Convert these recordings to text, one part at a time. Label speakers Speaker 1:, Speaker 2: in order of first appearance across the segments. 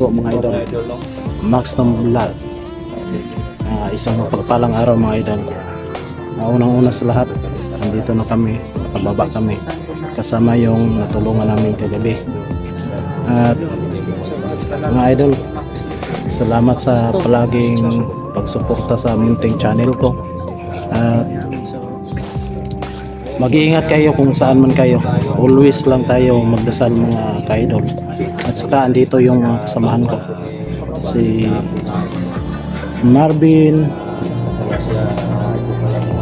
Speaker 1: po mga idol. Max ng Vlog. Isang mapagpalang araw mga idol. Unang-una sa lahat, nandito na kami, nakababa kami kasama yung natulungan namin kagabi. At mga idol, salamat sa palaging pagsuporta sa munting channel ko. At mag-iingat kayo kung saan man kayo. Always lang tayo magdasal mga ka-idol. At saka andito yung mga kasamahan ko, si Marvin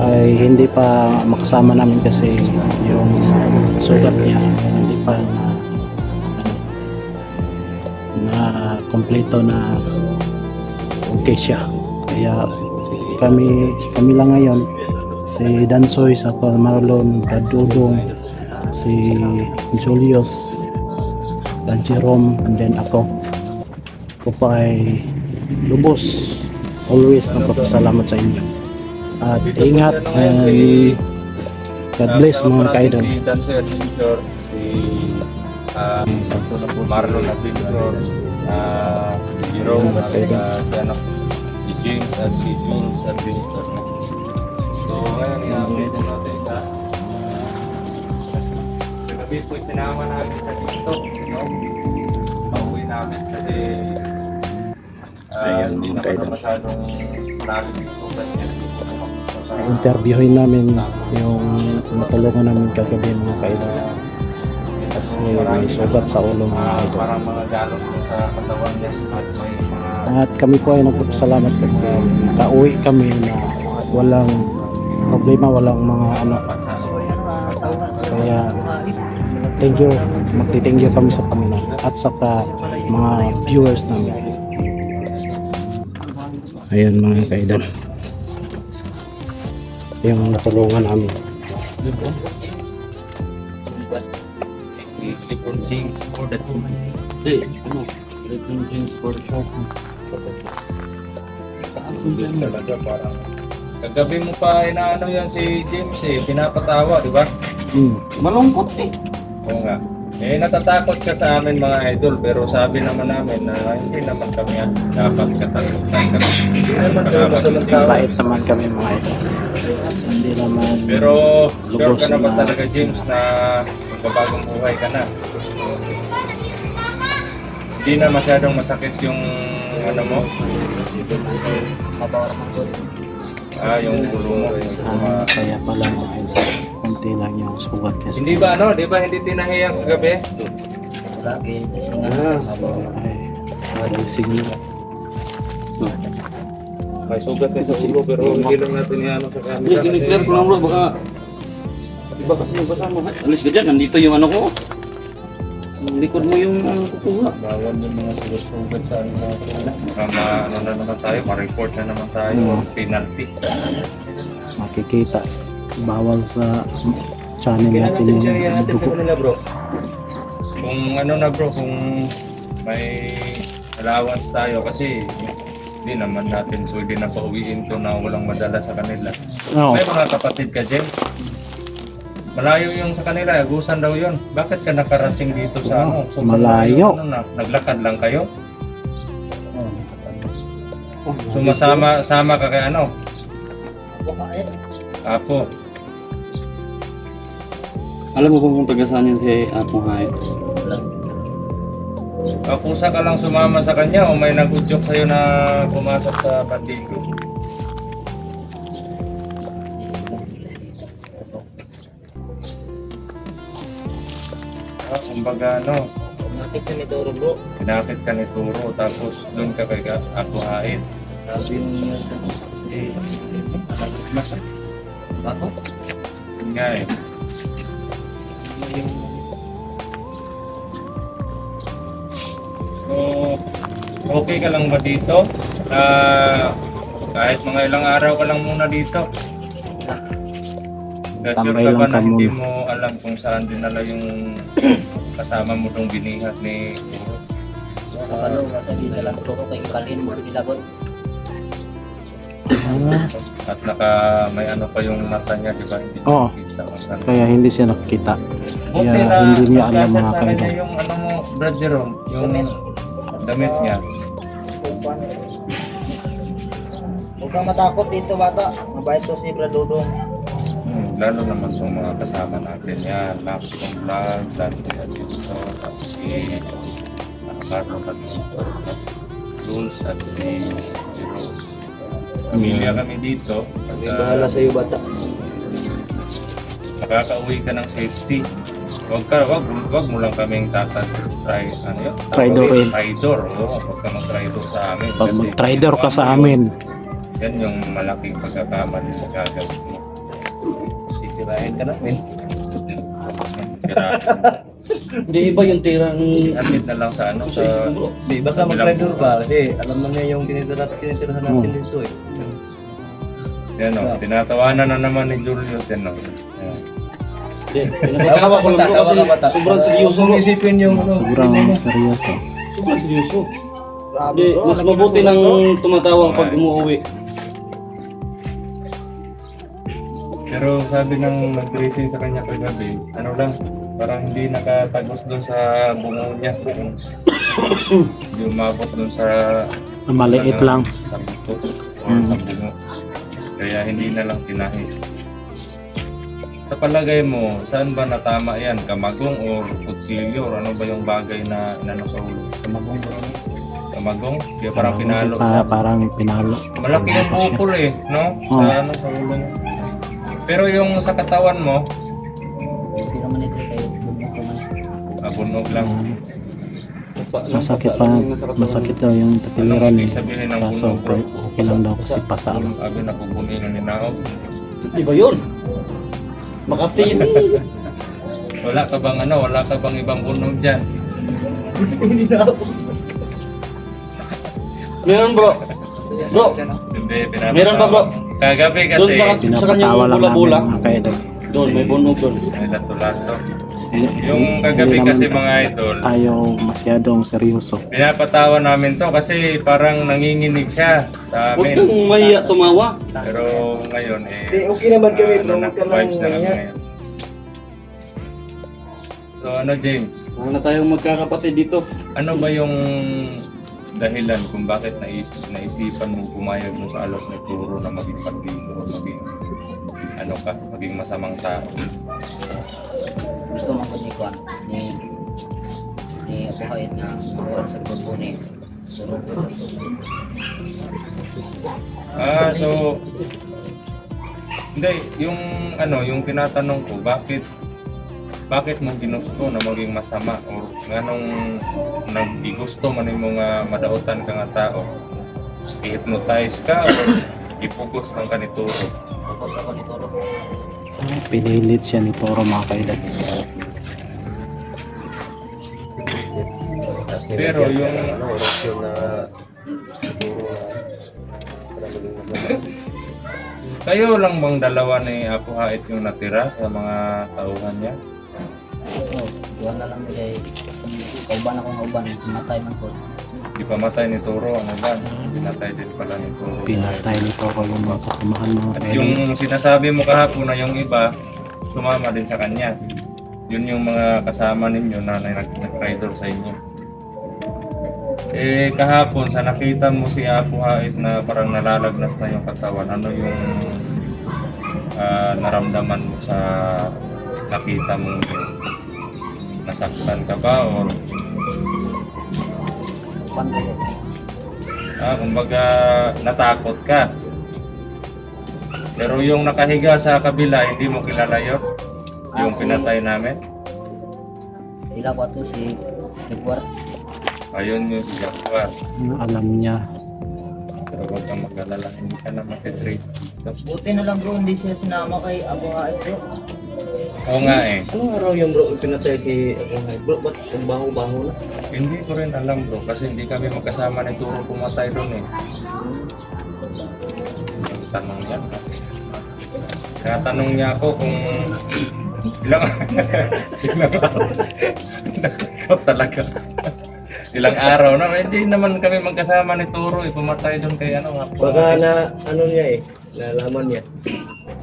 Speaker 1: ay hindi pa makasama namin kasi yung sugat niya hindi pa na kompleto na okay siya. Kaya kami lang ngayon, si Dansoy, sa Marlon, Dudong, si Julius, Jerome, and then ako pa ay lubos always nagpapasalamat sa inyo. At ingat and God bless mga ka-idol.
Speaker 2: Si Dansoy at Junior, si Marlon at Victor, si Jerome at si James at si Jules at Victor. So ngayon i-update natin sa gabi po sinama namin sa dito. Pauwi namin kasi hindi naman na masyadong malalim yung sugat niya.
Speaker 1: Interviewin namin yung natulungan namin kagabi mga ka-idol. Kasi may sugat sa ulo mga idol.
Speaker 2: Parang mga galon sa katawan niya at may mga...
Speaker 1: At kami po ay nagpapasalamat kasi nakauwi kami na walang problema, walang mga ano. Kaya thank you, magti-thank you kami sa Panginoon at saka mga viewers namin. Ayan mga ka-idol, yung natulungan namin.
Speaker 2: Lipon James for the Lipon James for the short. Talaga parang kagabi mo pa inaano yan si James pinapatawa, di ba?
Speaker 3: Malungkot
Speaker 2: Oo nga. Natatakot ka sa amin mga idol, pero sabi naman namin na hindi naman kami dapat katakutan kami. Hindi naman kami masalitawa.
Speaker 1: Bait naman kami mga idol. Hindi naman.
Speaker 2: Pero sure
Speaker 1: lubos
Speaker 2: ka naman
Speaker 1: na
Speaker 2: talaga James na magbabagong buhay ka na. Hindi na masyadong masakit yung ano mo? Yung ulo mo.
Speaker 1: kaya pala mga idol, konti lang yung sugat niya.
Speaker 2: Hindi ba di ba hindi tinahiyang kagabi?
Speaker 1: Ay, alising nyo.
Speaker 2: May sugat na sa ulo pero hindi lang natin yan sa camera.
Speaker 3: Clear ko lang bro, baka iba kasi nabasa mo. Alis ka dyan, nandito yung ano ko. Ang likod mo yung kukuha.
Speaker 2: Bawal yung mga sugat sa ano natin. Baka ano na naman tayo, ma-report na naman tayo, penalty.
Speaker 1: Makikita, bawal sa channel
Speaker 2: Kaya
Speaker 1: natin
Speaker 2: natin
Speaker 1: yung
Speaker 2: siya natin sa
Speaker 1: dugo.
Speaker 2: kanila bro. Kung ano na bro, kung may allowance tayo kasi hindi naman natin pwede na pauwiin to na walang madala sa kanila.
Speaker 1: Oo.
Speaker 2: May mga kapatid ka Jem. Malayo yung sa kanila, Agusan daw yun. Bakit ka nakarating dito sa ano? So,
Speaker 1: malayo.
Speaker 2: Naglakad lang kayo? Sama ka kay ano? Apo.
Speaker 3: Alam mo kung taga saan yun si Apong Hayat?
Speaker 2: Kusa ka lang sumama sa kanya o may nag-udyok sa'yo na pumasok sa bandigo? Kumbaga ano,
Speaker 3: Nakit ka ni Toro bro.
Speaker 2: pinakit ka ni Turo tapos doon ka kay Apo Haid.
Speaker 3: Sabi niya Bato?
Speaker 2: Yun nga eh. So, okay ka lang ba dito? Kahit mga ilang araw ka lang muna dito. Sure
Speaker 1: Tambay
Speaker 2: ka
Speaker 1: lang
Speaker 2: ba
Speaker 1: ka
Speaker 2: na hindi
Speaker 1: muna.
Speaker 2: mo alam kung saan dinala yung kasama mo dong binihat ni Turo?
Speaker 3: Ano, nasa dito lang Toro kay Ibrahim mo dilagon.
Speaker 2: At may ano pa yung mata niya, di ba? Hindi niya
Speaker 1: Oo.
Speaker 2: makita kung saan.
Speaker 1: Kaya hindi siya nakikita.
Speaker 2: Buti
Speaker 1: Kaya
Speaker 2: na
Speaker 1: hindi niya alam
Speaker 2: nagkasya
Speaker 1: mga
Speaker 2: sa kanya
Speaker 1: kaidol.
Speaker 2: yung ano mo, Brad Jerome, yung damit niya.
Speaker 4: Huwag kang matakot dito bata. Mabait to si Bradodong.
Speaker 2: Lalo naman itong mga kasama natin yan. Lapsong Vlog, Dante Asisto, at si Carlo Cadmontor, at Jules at si Jerome. Pamilya kami dito. At,
Speaker 3: Bahala sa iyo bata.
Speaker 2: makakauwi ka ng safety. Wag mo lang kaming
Speaker 1: Traidorin.
Speaker 2: Traidor, oo. Wag ka mag-traidor sa amin.
Speaker 1: Pag
Speaker 2: Kasi
Speaker 1: mag-trader ka sa
Speaker 2: yun,
Speaker 1: amin,
Speaker 2: yan yung malaking pagkakamali na gagawin mo. Sisirain ka namin. Sirain.
Speaker 3: Hindi iba yung tirang...
Speaker 2: Admit na lang sa ano, sa...
Speaker 5: Di, baka mag-traitor ka kasi alam mo niya yung tinitirahan natin dito eh.
Speaker 2: Yan o, tinatawanan na naman ni Julius yan o.
Speaker 3: Pinapatawa ko lang bro kasi sobrang seryoso bro.
Speaker 5: Isipin yung
Speaker 1: sobrang seryoso.
Speaker 3: Sobrang seryoso.
Speaker 4: Grabe
Speaker 3: Hindi,
Speaker 4: bro.
Speaker 3: mas mabuti nang tumatawa pag umuwi.
Speaker 2: Pero sabi ng nag-tracing sa kanya kagabi, ano lang, parang hindi nakatagos doon sa bungo niya. Hindi umabot doon sa...
Speaker 1: Maliit lang.
Speaker 2: Sa buto o sa bungo. Kaya hindi na lang tinahis. Sa palagay mo, saan ba natama yan? Kamagong o kutsilyo? Or ano ba yung bagay na inano sa ulo? Kamagong ba? Kamagong? Kaya parang pinalo siya.
Speaker 1: Parang pinalo.
Speaker 2: Malaki yung bukol eh, no? Sa ano, sa ulo niya. Pero yung sa katawan mo,
Speaker 4: Hindi naman ito kayo. Bumok naman.
Speaker 2: bunog lang.
Speaker 1: Masakit daw yung takiliran
Speaker 2: Ibig
Speaker 1: eh.
Speaker 2: sabihin ng
Speaker 1: Kaso
Speaker 2: bunog, bro?
Speaker 1: okay lang daw kasi pasa lang.
Speaker 2: Sabi na kukunin ni Naog.
Speaker 3: Di ba yun? Makati yun eh.
Speaker 2: Wala ka bang ano? Wala ka bang ibang bunog dyan?
Speaker 3: Meron bro. Bro,
Speaker 2: Hindi, pinapatawa.
Speaker 3: meron pa bro.
Speaker 2: Kagabi
Speaker 3: Doon
Speaker 2: kasi,
Speaker 3: sa kanyang
Speaker 1: Pinapatawa lang
Speaker 3: bula-bula.
Speaker 1: namin mga kaidol.
Speaker 3: Doon, may bunog doon.
Speaker 2: may lato-lato. Yung kagabi kasi mga idol,
Speaker 1: Ayaw masyadong seryoso.
Speaker 2: pinapatawa namin to kasi parang nanginginig siya sa
Speaker 3: Huwag
Speaker 2: amin.
Speaker 3: kang mahiya tumawa.
Speaker 2: Pero ngayon
Speaker 5: okay naman kami, bro.
Speaker 2: na,
Speaker 5: Huwag ka lang
Speaker 2: vibes na kami
Speaker 5: mahiya.
Speaker 2: ngayon. So ano James,
Speaker 3: Ano na tayong magkakapatid dito?
Speaker 2: ano ba yung dahilan kung bakit naisipan mong pumayag mo sa alok ni Turo na maging pandito o maging ano ka, maging masamang tao?
Speaker 4: Gusto mo ko ni Kwan. Ni ako kahit na sa grupo ni Turo.
Speaker 2: So hindi, yung ano, yung tinatanong ko, bakit mo ginusto na maging masama or nganong nagigusto man yung mga madautan ka nga tao? I-hypnotize ka o ipugos ng kanituro?
Speaker 4: Pagod ako ni Turo.
Speaker 1: Pinilit siya ni Toro mga kaidol.
Speaker 2: Pero yung
Speaker 5: orasyon na siguro
Speaker 2: kayo lang bang dalawa ni Apo Hait yung natira sa mga tauhan niya?
Speaker 4: Tuwan na lang nila kauban akong kauban. Matay man ko.
Speaker 2: Di pa matay ni Turo, ano ba? Pinatay din pala ni Turo.
Speaker 1: Pinatay ni Toro yung mga kasamahan mga
Speaker 2: At
Speaker 1: kaidol.
Speaker 2: yung sinasabi mo kahapon na yung iba, sumama din sa kanya. Yun yung mga kasama ninyo na nag-rider sa inyo. Eh kahapon sa nakita mo si Apo Hait na parang nalalagnas na yung katawan, ano yung naramdaman mo sa nakita mo yun? Nasaktan ka ba or kumbaga natakot ka? Pero yung nakahiga sa kabila, hindi mo kilala yun? Yung pinatay namin?
Speaker 4: Ila ko to si Jaguar.
Speaker 2: Ayun yung si Jaguar.
Speaker 1: Alam niya.
Speaker 2: Pero huwag kang mag-alala, hindi ka na matitrace dito.
Speaker 4: Buti na lang bro, hindi siya sinama kay Abu Hait bro.
Speaker 2: Oo nga eh.
Speaker 5: Anong araw yung bro pinatay si bro? Ba't ang baho-baho na?
Speaker 2: Hindi ko rin alam bro, kasi hindi kami magkasama ni Turo pumatay doon eh. Yung tanong niya. Kaya tanong niya ako kung ilang araw. Ikaw talaga. Ilang araw na, hindi naman kami magkasama ni Turo eh, pumatay doon kay ano nga.
Speaker 5: Baka na ano niya eh, nalaman niya.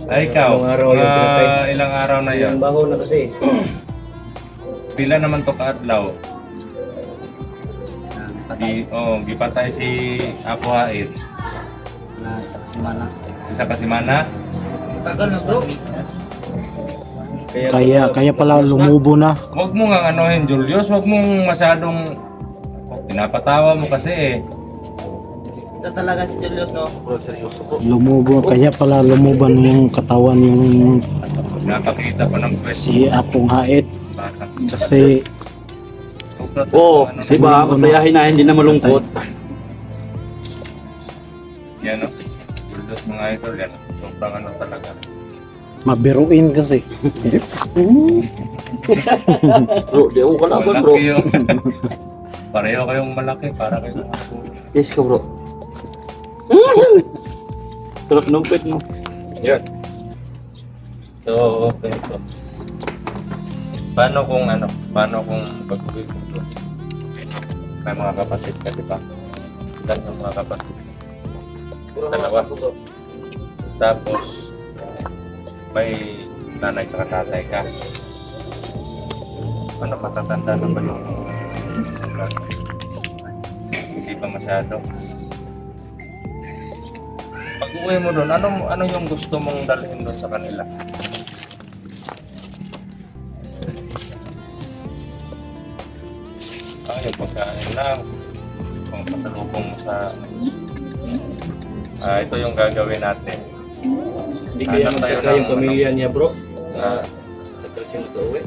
Speaker 2: Ay ikaw,
Speaker 5: Ilang araw yung pinatay?
Speaker 2: ilang araw na yan.
Speaker 5: Ang baho na kasi.
Speaker 2: Pila naman to kaadlaw. gipatay si Apo Hait.
Speaker 4: Na sa semana.
Speaker 2: Isa ka semana.
Speaker 3: Tagal na bro.
Speaker 1: Kaya pala lumubo na.
Speaker 2: Huwag mo nga anohin, Julius. Huwag mong masyadong pinapatawa mo kasi eh.
Speaker 3: Ito talaga si Julius, no? Bro, seryoso po.
Speaker 1: Lumubo, kaya pala lumuban yung katawan yung
Speaker 2: Napakita pa ng pwes.
Speaker 1: si Apong Hait. Kasi
Speaker 3: Oo, diba? Masayahin na, hindi na malungkot.
Speaker 2: Yan o. Julius mga idol yan. Sobrang ano talaga.
Speaker 1: mabiruin kasi.
Speaker 3: Bro, di ako kalaban bro.
Speaker 2: Malaki yung... Pareho kayong malaki para kayong ako.
Speaker 3: Yes ka bro. Sarap ng pet mo.
Speaker 2: Yan. So, okay ito. Paano kung pag-uwi mo doon? May mga kapatid ka, di ba? Ilan yung mga kapatid? Dalawa. Tapos, may nanay ka tatay ka. Ano, matatanda na ba yung hindi pa masyado? Pag uwi mo doon, ano yung gusto mong dalhin doon sa kanila? Yung pagkain lang. Kung pasalubong mo sa... ito yung gagawin natin.
Speaker 5: Hindi kaya
Speaker 2: Hanap tayo
Speaker 5: magkaka yung
Speaker 2: ng,
Speaker 5: pamilya niya bro.
Speaker 2: Ah,
Speaker 5: Nagkalsin ito uwi.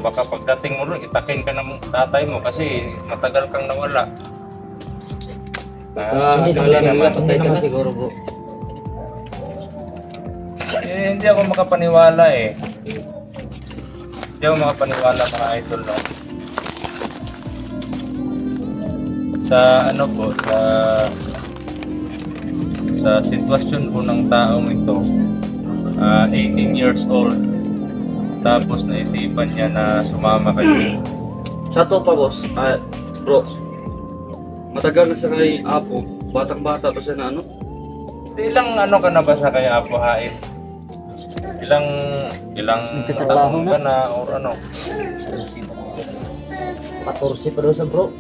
Speaker 2: baka pagdating mo rin, itakin ka ng tatay mo kasi matagal kang nawala.
Speaker 5: Akala nila patay ka na.
Speaker 4: siguro bro.
Speaker 2: Hindi ako makapaniwala eh. Hindi ako makapaniwala mga idol no. Sa sa sitwasyon po ng taong ito, 18 years old, tapos naisipan niya na sumama kayo.
Speaker 3: Sa to pa boss, bro. Matagal na siya kay Apo. Batang-bata pa siya na ano?
Speaker 2: Ilang ka na ba sa kay Apo Hait? Ilang
Speaker 4: Nagtatrabaho
Speaker 2: taon ka na or ano?
Speaker 4: 14 pa daw siya bro.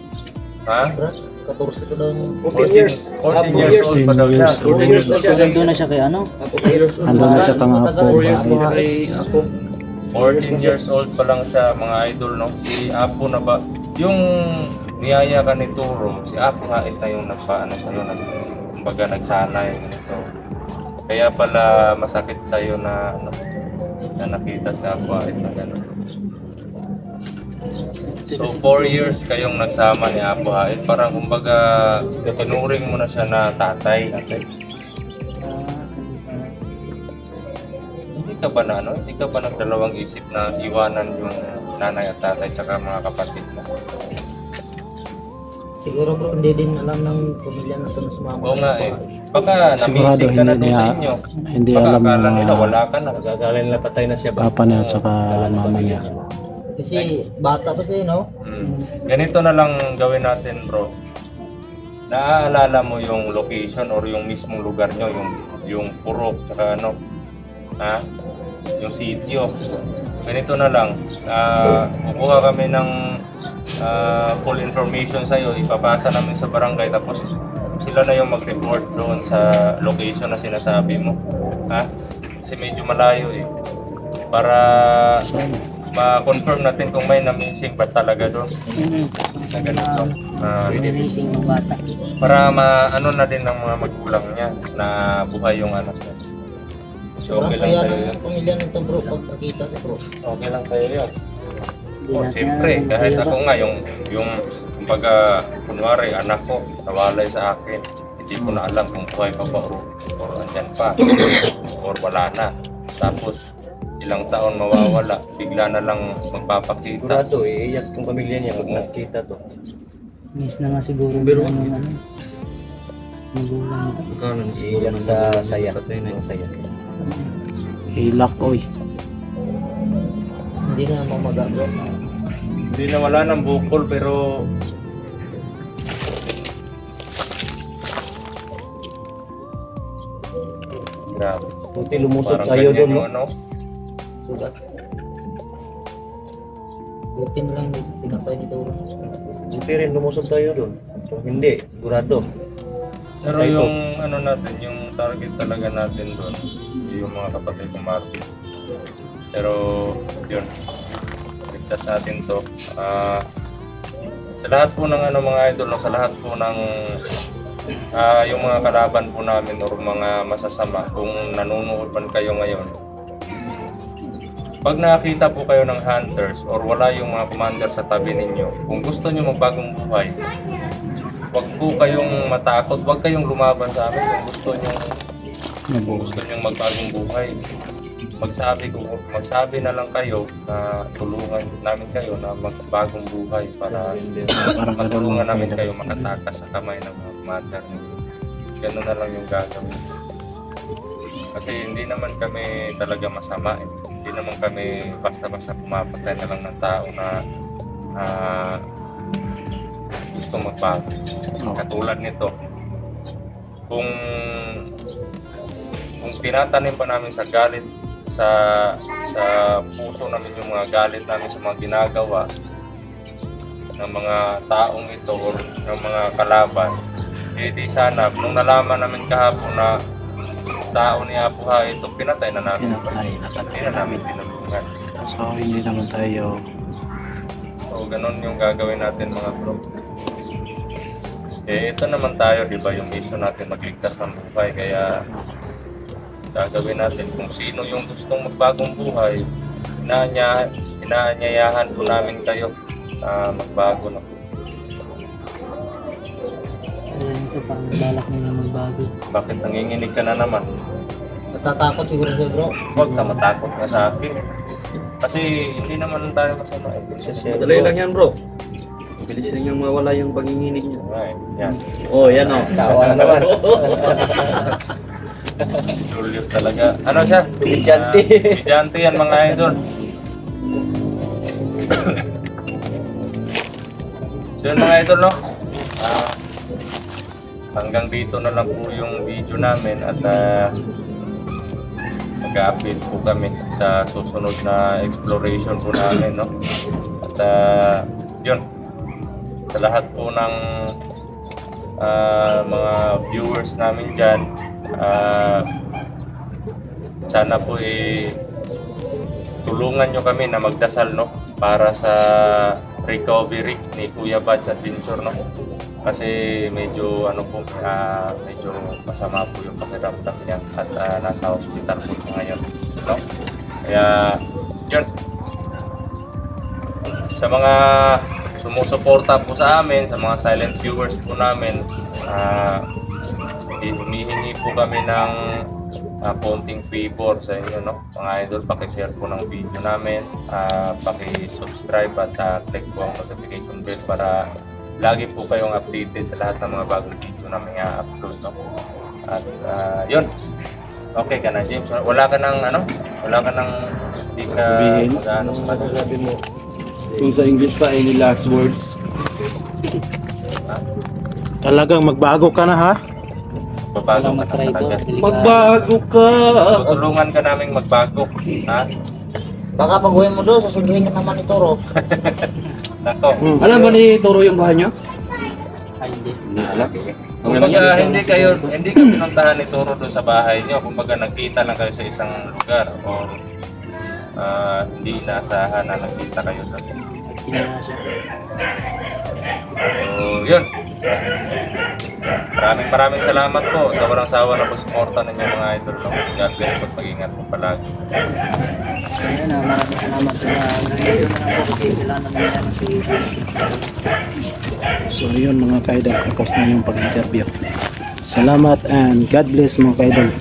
Speaker 2: Ha?
Speaker 4: 14 pa daw.
Speaker 2: 14 years old pa daw siya.
Speaker 3: 14 years old siya.
Speaker 4: Doon na siya kay ano?
Speaker 3: Apo years old.
Speaker 1: Andun na siya kang Apo
Speaker 3: 4 years old
Speaker 1: Hait.
Speaker 3: kay Apo.
Speaker 2: 14 years old pa lang siya mga idol no. Si Apo na ba? Yung niyaya ka ni Turo, si Apo Hait na yung nagpaano sa'yo, kumbaga nagsanay nito. Kaya pala masakit sa'yo na na nakita si Apo Hait na gano'n. So 4 years kayong nagsama ni Apo Hait, parang kumbaga tinuring mo na siya na tatay. Hindi ka ba nagdalawang isip na iwanan yung nanay at tatay tsaka mga kapatid mo?
Speaker 4: Siguro bro, hindi din alam ng pamilya na ito na sumama.
Speaker 2: Oo nga eh. Baka
Speaker 1: Sigurado
Speaker 2: namising ka na
Speaker 1: hindi
Speaker 2: doon sa
Speaker 1: niya-
Speaker 2: inyo.
Speaker 1: Hindi
Speaker 2: Baka
Speaker 1: alam
Speaker 2: akala nila
Speaker 1: na
Speaker 2: wala ka na.
Speaker 5: Akala nila patay na siya ba?
Speaker 1: papa niya at saka mama niya.
Speaker 4: Kasi bata pa siya, no?
Speaker 2: Ganito na lang gawin natin bro. Naaalala mo yung location or yung mismong lugar nyo, yung purok, tsaka yung sitio. Ganito na lang, kukuha kami ng full information sa'yo, ipapasa namin sa barangay, tapos sila na yung mag-report doon sa location na sinasabi mo. Kasi medyo malayo eh. Para ma-confirm natin kung may na-missing ba talaga doon. Na ganito.
Speaker 4: Missing ng bata.
Speaker 2: Para maano na din ng mga magulang niya na buhay yung anak niya. So okay lang sa'yo yun.
Speaker 4: Pamilya nito bro, pag nakita sa bro.
Speaker 2: Okay lang sa'yo yun. O siyempre, kahit ako nga yung kumbaga, kunwari anak ko nawalay sa akin, hindi ko na alam kung buhay pa ba or andyan pa or wala na. Tapos ilang taon mawawala, bigla na lang magpapakita.
Speaker 5: Sigurado iiyak tong pamilya niya pag nakita to.
Speaker 4: Miss na nga siguro
Speaker 3: Pero
Speaker 4: magulang nito.
Speaker 3: Kanan
Speaker 5: Iiyak sa saya. Patay na yung saya.
Speaker 1: Hilak oy.
Speaker 4: Hindi na naman magagawa.
Speaker 2: Hindi na wala ng bukol pero grabe.
Speaker 5: Buti lumusot
Speaker 2: Parang
Speaker 5: tayo
Speaker 2: ganyan
Speaker 5: doon.
Speaker 2: yung ano.
Speaker 4: Sugat. Buti na lang, tinapay nito.
Speaker 5: buti rin lumusog tayo doon. Kung hindi, sigurado.
Speaker 2: Pero
Speaker 5: Patay to.
Speaker 2: yung ano natin, yung target talaga natin doon, yung mga kapatid ng Marvin. Pero yun, ligtas natin to. Sa lahat po ng ano mga idol, no, sa lahat po ng yung mga kalaban po namin or mga masasama, kung nanonood man kayo ngayon, pag nakakita po kayo ng hunters or wala yung mga commander sa tabi ninyo, kung gusto nyo magbagong buhay, huwag po kayong matakot, huwag kayong lumaban sa amin kung gusto nyo magbagong buhay. Magsabi na lang kayo na tulungan namin kayo na magbagong buhay para
Speaker 1: Parang ganun
Speaker 2: matulungan
Speaker 1: mga
Speaker 2: namin
Speaker 1: kaidol.
Speaker 2: kayo makatakas sa kamay ng mga commander ninyo. Ganun na lang yung gagawin. Kasi hindi naman kami talaga masama. Hindi naman kami basta-basta pumapatay na lang ng tao na gusto magbago. Katulad nito, kung tinatanim pa namin sa galit, sa puso namin yung mga galit namin sa mga ginagawa ng mga taong ito o ng mga kalaban, eh di sana, nung nalaman namin kahapon na tao ni Apuha ito, pinatay na namin.
Speaker 1: Pinatay na
Speaker 2: Hindi na namin tinulungan.
Speaker 1: So hindi naman tayo
Speaker 2: So, ganun yung gagawin natin mga bro. Eh, ito naman tayo, di ba, yung mission natin magligtas ng buhay. Kaya, gagawin natin kung sino yung gustong magbagong buhay, inaanyayahan po namin kayo na magbago na po.
Speaker 4: Ito parang balak nila magbago.
Speaker 2: Bakit nanginginig ka na naman?
Speaker 4: Natatakot siguro siya bro.
Speaker 2: Huwag ka matakot na sa akin. Kasi hindi naman tayo kasama.
Speaker 3: Madali lang yan, bro. Bilis lang yung mawala yung panginginig niya.
Speaker 2: Right, yan.
Speaker 3: Oh, yan oh.
Speaker 5: Tawa na naman.
Speaker 2: Julius talaga. Ano siya?
Speaker 5: Bidyante.
Speaker 2: Bidyante yan mga idol. So yun mga idol, no? Hanggang dito na lang po yung video namin at mag-update po kami sa susunod na exploration po namin, no? At yun, sa lahat po ng mga viewers namin dyan, sana po tulungan nyo kami na magdasal, no? Para sa recovery ni Kuya Bads Adventure, no? Kasi medyo medyo masama po yung pakiramdam niya at nasa hospital po siya ngayon, no? Kaya yun, sa mga sumusuporta po sa amin, sa mga silent viewers po namin, humihingi po kami ng konting favor sa inyo, no? Mga idol, pakishare po ng video namin, pakisubscribe at click po ang notification bell para lagi po kayong updated sa lahat ng mga bagong video namin i-upload, no? At yun, okay ka na, James? Wala ka nang hindi ka mag-ano sa kanila.
Speaker 5: Sabi mo,
Speaker 3: Kung sa English pa, any last words?
Speaker 1: talagang magbago ka na, ha?
Speaker 2: Babago ka na
Speaker 4: Matry ko.
Speaker 2: talaga.
Speaker 3: Magbago ka!
Speaker 2: Tutulungan ka naming magbago, ha?
Speaker 4: Baka pag uwi mo doon, sasunduin ka naman ni Toro.
Speaker 2: Nako.
Speaker 3: Alam ba ni Toro yung bahay niya?
Speaker 4: Ay, hindi.
Speaker 3: Hindi alam.
Speaker 2: Kumbaga, hindi ka pinuntahan ni Toro doon sa bahay niyo. Kumbaga, nagkita lang kayo sa isang lugar or hindi inaasahan na nagkita kayo doon.
Speaker 4: Kinala siya.
Speaker 2: So, yun. Maraming salamat po sa walang sawa na pagsuporta ninyo mga idol. No? God bless po at mag-ingat po palagi.
Speaker 4: So yun na, maraming salamat sa video na lang po kasi kailangan naman yan si
Speaker 1: So yun mga kaidol, tapos na yung pag-interview. Salamat and God bless mga kaidol.